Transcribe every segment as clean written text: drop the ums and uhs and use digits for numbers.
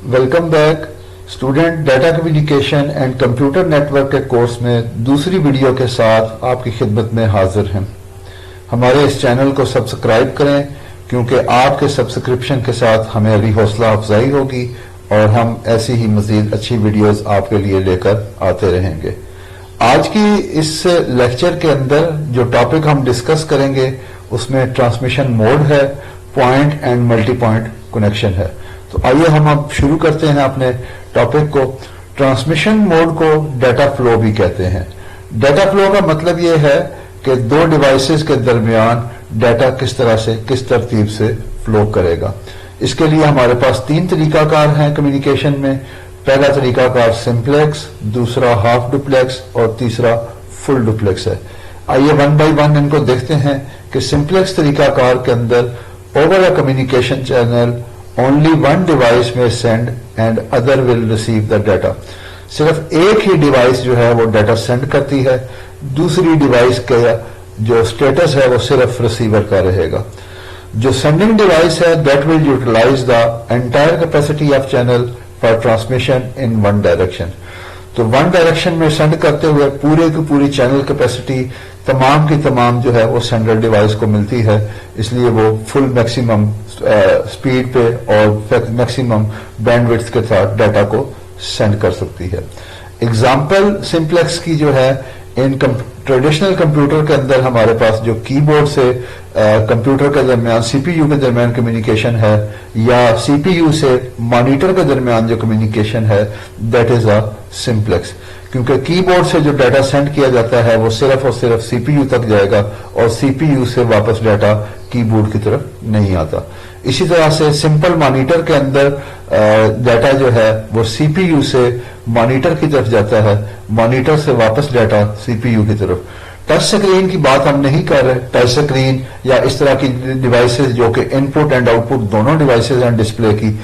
Welcome back student. Data communication and computer network के course में दूसरी वीडियो के साथ आपकी खिदमत में हाजिर हैं। हमारे इस चैनल को सब्सक्राइब करें क्योंकि आपके सब्सक्रिप्शन के साथ हमारी हौसला अफजाई होगी और हम ऐसी ही मजीद अच्छी वीडियोस आपके लिए लेकर आते रहेंगे। आज की इस लेक्चर के अंदर जो टॉपिक हम डिस्कस करेंगे उसमें ट्रांसमिशन मोड है, point and multi point connection है। तो आइए हम अब शुरू करते हैं अपने टॉपिक को। ट्रांसमिशन मोड को डाटा फ्लो भी कहते हैं। डाटा फ्लो का मतलब यह है कि दो डिवाइसेस के दरमियान डाटा किस तरह से, किस तरतीब से फ्लो करेगा। इसके लिए हमारे पास तीन तरीकाकार हैं कम्युनिकेशन में। पहला तरीकाकार सिंप्लेक्स, दूसरा हाफ डुप्लेक्स और तीसरा फुल डुप्लेक्स है। आइए वन बाय वन इनको देखते हैं कि सिंप्लेक्स तरीकाकार के अंदर over a communication channel only one device में send and other will receive the data. सिर्फ एक ही डिवाइस जो है वो डाटा सेंड करती है, दूसरी डिवाइस का जो स्टेटस है वो सिर्फ रिसीवर का रहेगा। जो सेंडिंग डिवाइस है that will utilize the entire capacity of channel for transmission in one direction. तो वन डायरेक्शन में सेंड करते हुए पूरे की पूरी चैनल कैपेसिटी तमाम की तमाम जो है वो सेंडर डिवाइस को मिलती है, इसलिए वो फुल मैक्सिमम स्पीड पे और मैक्सिमम बैंडविड्थ के साथ डाटा को सेंड कर सकती है। एग्जाम्पल सिंप्लेक्स की जो है, इन ट्रेडिशनल कंप्यूटर के अंदर हमारे पास जो कीबोर्ड से कंप्यूटर के दरमियान सीपीयू के दरमियान कम्युनिकेशन है या सीपीयू से मॉनिटर के दरमियान जो कम्युनिकेशन है दैट इज अ सिंप्लेक्स। क्योंकि कीबोर्ड से जो डाटा सेंड किया जाता है वो सिर्फ और सिर्फ सीपीयू तक जाएगा और सीपीयू से वापस डाटा कीबोर्ड की तरफ नहीं आता। इसी तरह से सिंपल मॉनिटर के अंदर डाटा जो है वो सीपीयू से मॉनिटर की तरफ जाता है, मॉनिटर से वापस डाटा सीपीयू की तरफ। टच स्क्रीन की बात हम नहीं कर रहे। टच स्क्रीन या इस तरह की डिवाइसेस जो कि इनपुट एंड आउटपुट दोनों डिवाइसेस हैं डिस्प्ले की,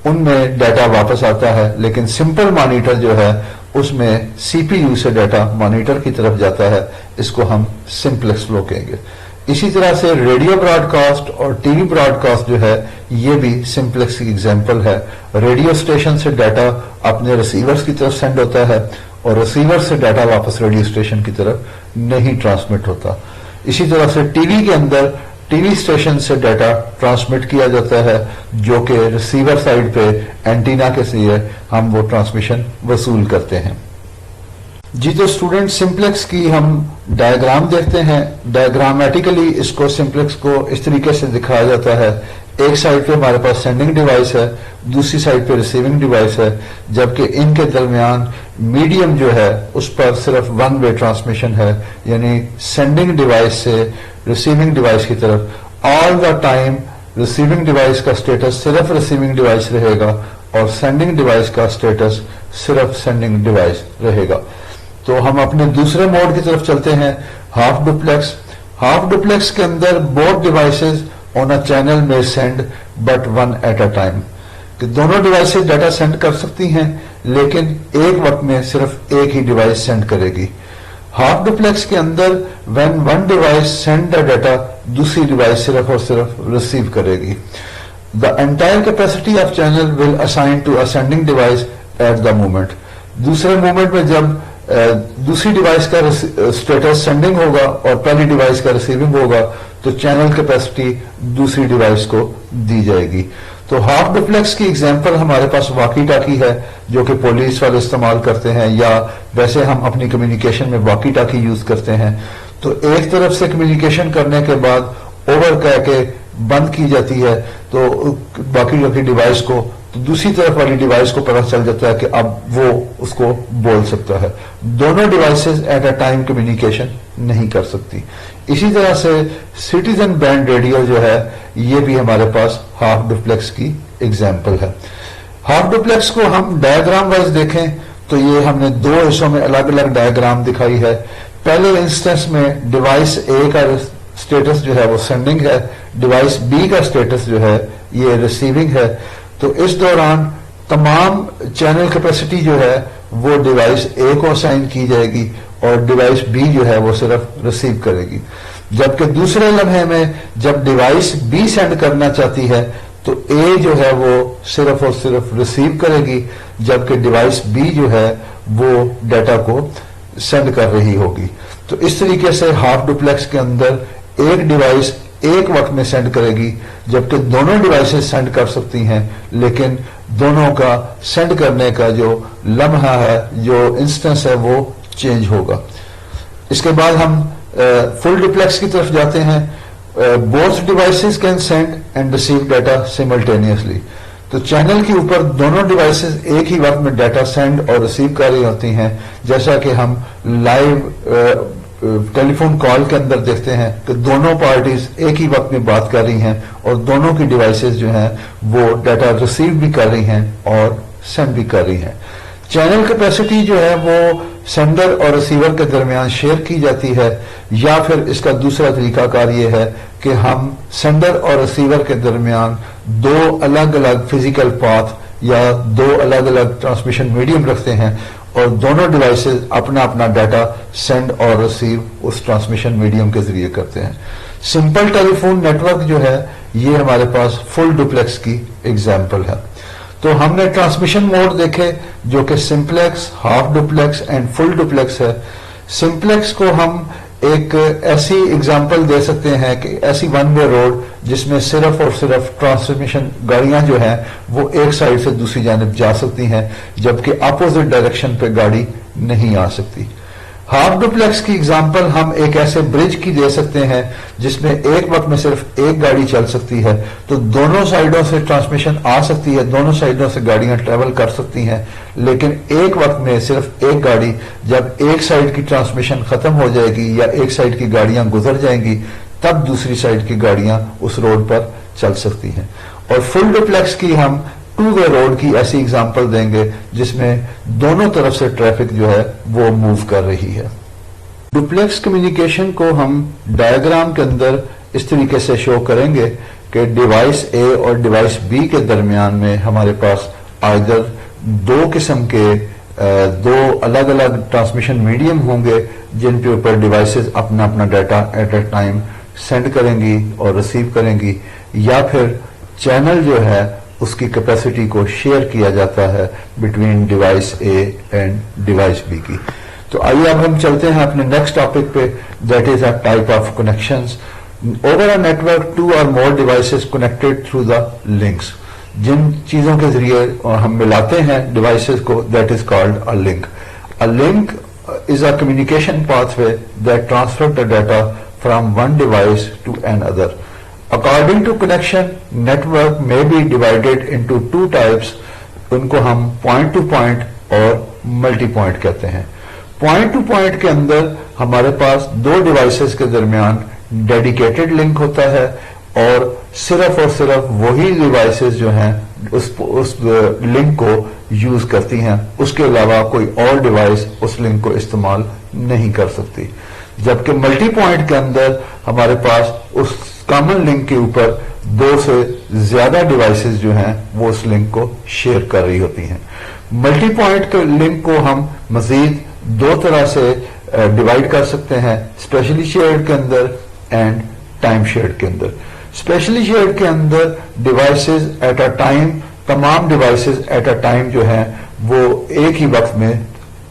उनमें डाटा वापस आता है। लेकिन सिंपल मॉनिटर जो है उसमें सीपीयू से डाटा मॉनिटर की तरफ जाता है, इसको हम सिंप्लेक्स फ्लो कहेंगे। इसी तरह से रेडियो ब्रॉडकास्ट और टीवी ब्रॉडकास्ट जो है ये भी सिंप्लेक्स की एग्जांपल है। रेडियो स्टेशन से डाटा अपने रिसीवर्स की तरफ सेंड होता है और रिसीवर से डाटा वापस रेडियो स्टेशन की तरफ नहीं ट्रांसमिट होता। इसी तरह से टीवी के अंदर टीवी स्टेशन से डाटा ट्रांसमिट किया जाता है जो कि रिसीवर साइड पे एंटीना के जरिए हम वो ट्रांसमिशन वसूल करते हैं। जी तो स्टूडेंट, सिंप्लेक्स की हम डायग्राम देखते हैं। डायग्रामेटिकली इसको सिंप्लेक्स को इस तरीके से दिखाया जाता है। एक साइड पे हमारे पास सेंडिंग डिवाइस है, दूसरी साइड पे रिसीविंग डिवाइस है, जबकि इनके दरमियान मीडियम जो है उस पर सिर्फ वन वे ट्रांसमिशन है, यानी सेंडिंग डिवाइस से रिसीविंग डिवाइस की तरफ all the time receiving device का स्टेटस सिर्फ रिसीविंग डिवाइस रहेगा और सेंडिंग डिवाइस का स्टेटस सिर्फ सेंडिंग डिवाइस रहेगा। तो हम अपने दूसरे मोड की तरफ चलते हैं, हाफ डुप्लेक्स। हाफ डुप्लेक्स के अंदर both devices on a channel में send but one at a time, कि दोनों डिवाइसेस डाटा सेंड कर सकती हैं लेकिन एक वक्त में सिर्फ एक ही डिवाइस सेंड करेगी। हाफ डुप्लेक्स के अंदर when one device send the data, दूसरी डिवाइस सिर्फ और सिर्फ रिसीव करेगी। The entire capacity of channel will assign to a sending device at the moment. दूसरे मोमेंट में जब दूसरी डिवाइस का स्टेटस सेंडिंग होगा और पहली डिवाइस का रिसीविंग होगा तो चैनल कैपेसिटी दूसरी डिवाइस को दी जाएगी। तो हाफ डुप्लेक्स की एग्जांपल हमारे पास वॉकी टॉकी है जो कि पुलिस वाले इस्तेमाल करते हैं या वैसे हम अपनी कम्युनिकेशन में वॉकी टॉकी यूज करते हैं। तो एक तरफ से कम्युनिकेशन करने के बाद ओवर कह के बंद की जाती है तो वॉकी टॉकी डिवाइस को, तो दूसरी तरफ वाली डिवाइस को पता चल जाता है कि अब वो उसको बोल सकता है। दोनों devices eight a time communication नहीं कर सकती। इसी तरह से सिटीजन बैंड रेडियो जो है ये भी हमारे पास हाफ डुप्लेक्स की एग्जांपल है। हाफ डुप्लेक्स को हम डायग्राम वाइज देखें तो ये हमने दो हिस्सों में अलग अलग डायग्राम दिखाई है। पहले इंस्टेंस में डिवाइस ए का स्टेटस जो है वो सेंडिंग है, डिवाइस बी का स्टेटस जो है ये रिसीविंग है। तो इस दौरान तमाम चैनल कैपेसिटी जो है वो डिवाइस ए को असाइन की जाएगी और डिवाइस बी जो है वो सिर्फ रिसीव करेगी। जबकि दूसरे लम्हे में जब डिवाइस बी सेंड करना चाहती है تو A جو ہے وہ صرف اور صرف ریسیو کرے گی، جبکہ ڈیوائس B جو ہے وہ ڈیٹا کو سینڈ کر رہی ہوگی. تو اس طریقے سے ہاف ڈپلیکس کے اندر ایک ڈیوائس ایک وقت میں سینڈ کرے گی، جبکہ دونوں ڈیوائسز سینڈ کر سکتی ہیں، لیکن دونوں کا سینڈ کرنے کا جو لمحہ ہے، جو انسٹنس ہے، وہ چینج ہوگا. اس کے بعد ہم فل ڈپلیکس کی طرف جاتے ہیں. Both devices can send and receive data simultaneously. تو چینل کے اوپر دونوں ڈیوائسز ایک ہی وقت میں ڈیٹا سینڈ اور ریسیو کر رہی ہوتی ہیں، جیسا کہ ہم لائیو ٹیلی فون کال کے اندر دیکھتے ہیں کہ دونوں پارٹیز ایک ہی وقت میں بات کر رہی ہیں اور دونوں کی ڈیوائسز جو ہیں وہ ڈیٹا ریسیو بھی کر رہی ہیں اور سینڈ بھی کر رہی ہیں. چینل کیپیسٹی جو ہے وہ سینڈر اور ریسیور کے درمیان شیئر کی جاتی ہے، یا پھر اس کا دوسرا طریقہ کار یہ ہے کہ ہم سینڈر اور ریسیور کے درمیان دو الگ الگ فزیکل پاتھ یا دو الگ الگ ٹرانسمیشن میڈیم رکھتے ہیں اور دونوں ڈیوائسز اپنا اپنا ڈیٹا سینڈ اور ریسیو اس ٹرانسمیشن میڈیم کے ذریعے کرتے ہیں. سمپل ٹیلی فون نیٹ ورک جو ہے یہ ہمارے پاس فل ڈپلیکس کی ایگزامپل ہے. تو ہم نے ٹرانسمیشن موڈ دیکھے جو کہ simplex, half duplex and full duplex ہے. سمپلیکس کو ہم ایک ایسی ایگزامپل دے سکتے ہیں کہ ایسی ون وے روڈ جس میں صرف اور صرف ٹرانسمیشن گاڑیاں جو ہیں وہ ایک سائڈ سے دوسری جانب جا سکتی ہیں، جبکہ اپوزٹ ڈائریکشن پہ گاڑی نہیں آ سکتی. ہاف ڈپلیکس کی ایگزامپل ہم ایک ایسے برج کی دے سکتے ہیں جس میں ایک وقت میں صرف ایک گاڑی چل سکتی ہے، تو دونوں سائڈوں سے ٹرانسمیشن آ سکتی ہے، دونوں سائڈوں سے گاڑیاں ٹریول کر سکتی ہیں، لیکن ایک وقت میں صرف ایک گاڑی، جب ایک سائڈ کی ٹرانسمیشن ختم ہو جائے گی یا ایک سائڈ کی گاڑیاں گزر جائیں گی تب دوسری سائڈ کی گاڑیاں اس روڈ پر چل سکتی ہیں. اور فل ڈپلیکس کی ہم ٹو وے روڈ کی ایسی ایگزامپل دیں گے جس میں دونوں طرف سے ٹریفک جو ہے وہ موو کر رہی ہے. ڈپلیکس کمیونیکیشن کو ہم ڈائیگرام کے اندر اس طریقے سے شو کریں گے کہ ڈیوائس اے اور ڈیوائس بی کے درمیان میں ہمارے پاس آئدر دو قسم کے دو الگ الگ ٹرانسمیشن میڈیم ہوں گے جن کے اوپر ڈیوائسز اپنا اپنا data at a time send کریں گی اور ریسیو کریں گی، یا پھر چینل جو ہے اس کی کیپیسٹی کو شیئر کیا جاتا ہے between device A and device B کی. تو آئیے اب ہم چلتے ہیں اپنے نیکسٹ ٹاپک پہ، that is a type of connections. Over a network two or more devices connected through the links. جن چیزوں کے ذریعے ہم ملاتے ہیں ڈیوائسز کو، that is called a link. A link is a communication pathway that transfers the data from one device to another. According to connection, network may be divided into two types. ان کو ہم point to point اور multi point کہتے ہیں. Point to point کے اندر ہمارے پاس دو devices کے درمیان dedicated link ہوتا ہے اور صرف وہی ڈیوائسز جو ہیں اس لنک کو یوز کرتی ہیں، اس کے علاوہ کوئی اور ڈیوائس اس لنک کو استعمال نہیں کر سکتی. جبکہ ملٹی پوائنٹ کے اندر ہمارے پاس اس کامن لنک کے اوپر دو سے زیادہ ڈیوائسز جو ہیں وہ اس لنک کو شیئر کر رہی ہوتی ہیں. ملٹی پوائنٹ کے لنک کو ہم مزید دو طرح سے ڈیوائڈ کر سکتے ہیں، اسپیشلی شیئرڈ کے اندر اینڈ ٹائم شیئرڈ کے اندر. اسپیشلی شیئرڈ کے اندر ڈیوائسز ایٹ اے ٹائم، تمام ڈیوائسز ایٹ اے ٹائم جو ہیں وہ ایک ہی وقت میں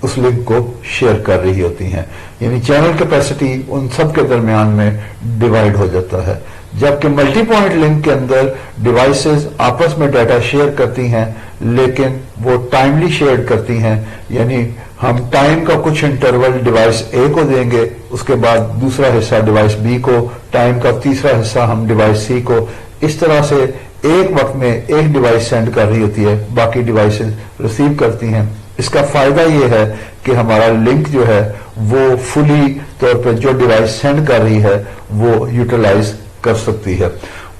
اس لنک کو شیئر کر رہی ہوتی ہیں، یعنی چینل کیپیسٹی ان سب کے درمیان میں ڈیوائڈ ہو جاتا ہے. جبکہ ملٹی پوائنٹ لنک کے اندر ڈیوائسز آپس میں ڈیٹا شیئر کرتی ہیں لیکن وہ ٹائملی شیئر کرتی ہیں، یعنی ہم ٹائم کا کچھ انٹرول ڈیوائس اے کو دیں گے، اس کے بعد دوسرا حصہ ڈیوائس بی کو، ٹائم کا تیسرا حصہ ہم ڈیوائس سی کو. اس طرح سے ایک وقت میں ایک ڈیوائس سینڈ کر رہی ہوتی ہے، باقی ڈیوائسز ریسیو کرتی ہیں. اس کا فائدہ یہ ہے کہ ہمارا لنک جو ہے وہ فلی طور پہ جو ڈیوائس سینڈ کر رہی ہے وہ یوٹیلائز کر سکتی ہے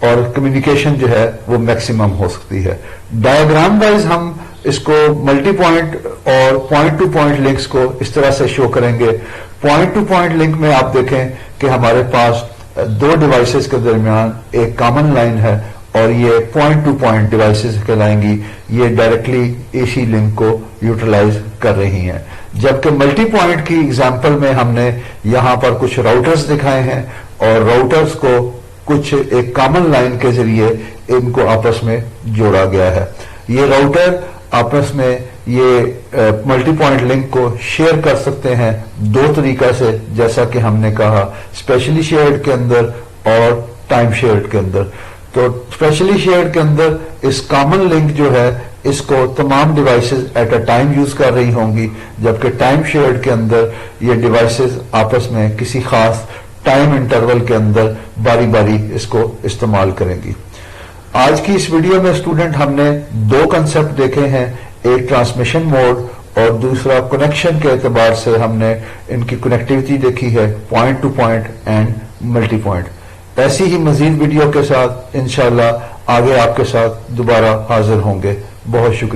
اور کمیونیکیشن جو ہے وہ میکسیمم ہو سکتی ہے. ڈائیگرام وائز ہم اس کو ملٹی پوائنٹ اور پوائنٹ ٹو پوائنٹ لنکس کو اس طرح سے شو کریں گے. پوائنٹ ٹو پوائنٹ لنک میں آپ دیکھیں کہ ہمارے پاس دو ڈیوائسز کے درمیان ایک کامن لائن ہے اور یہ پوائنٹ ٹو پوائنٹ ڈیوائسز کہلائیں گی، یہ ڈائریکٹلی اے سی لنک کو یوٹیلائز کر رہی ہیں. جبکہ ملٹی پوائنٹ کی ایگزامپل میں ہم نے یہاں پر کچھ راؤٹرز دکھائے ہیں اور راؤٹرز کو कुछ एक कॉमन लाइन के जरिए इनको आपस में जोड़ा गया है। ये राउटर आपस में ये मल्टी पॉइंट लिंक को शेयर कर सकते हैं दो तरीका से, जैसा कि हमने कहा, स्पेशली शेयर्ड के अंदर और टाइम शेयर्ड के अंदर। तो स्पेशली शेयर्ड के अंदर इस कॉमन लिंक जो है इसको तमाम devices eight a time use कर रही होंगी, जबकि टाइम शेयर्ड के अंदर ये डिवाइसेस आपस में किसी खास टाइम इंटरवल के अंदर बारी बारी इसको इस्तेमाल करेंगी। आज की इस वीडियो में स्टूडेंट हमने दो कंसेप्ट देखे हैं, एक ट्रांसमिशन मोड और दूसरा कनेक्शन के एतबार से हमने इनकी कनेक्टिविटी देखी है, point two point and multi point. ऐसी ही मजीद वीडियो के साथ इंशाअल्लाह आगे आपके साथ दोबारा हाजिर होंगे। बहुत शुक्रिया।